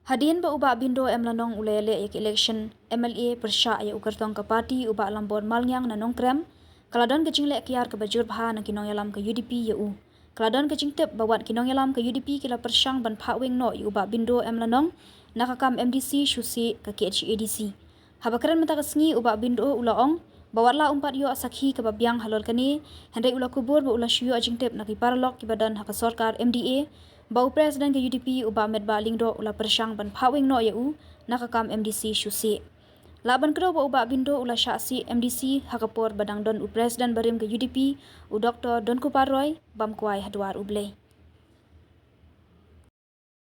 Hadian ba uba Bindo emlanong ulele yak election MLA Pyrshang ya ukartong ke parti uba lambon malngyang nanong krem kaladon ke jingle kiar ke bajur Phah na kinong yalam ke UDP ya u kaladon ke jingtep bawat kinong yalam ke UDP kila Pyrshang ban Phah Weng no ya uba Bindo emlanong nakakam MDC Sieh ke KHADC habakaran mata kesngi uba Bindo ulaong bawatla umpat yo sakhi ke babyang halol kani hendai ula kubur ba ula shio jingtep na kiparlok ki badan hak sarkar MDA bau presiden ke UDP uba medba lingdo ula Pyrshang ban Phah Weng no ya u nakakam MDC Sieh laban kedo ba uba Bindo ula syaksi MDC hakapor badang don u presiden barim ke UDP u Dr. Don Kuparoy bam kuai hadwar ublei.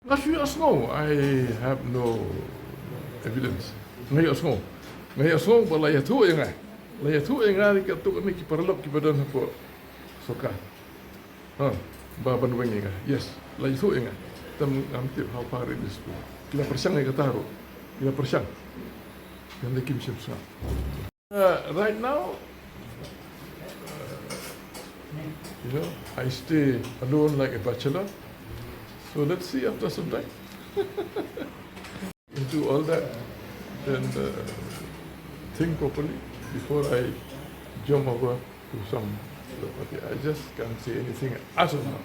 As you know, I have no evidence. Ngayon asno. Ngayon asno bala ya tu yang ai. La ya tu yang ai ka tu ni ki parlok ki badan hapo soka. Baban Weng ni. Yes, la ya tu yang ai. Tam amti how far it is. Kila Pyrshang ai kata ro. Kila Pyrshang. Yang lekim siapa. Right now, I stay alone like a bachelor. So let's see after some time. Into all that, then think properly before I jump over to some party. I just can't say anything as of now.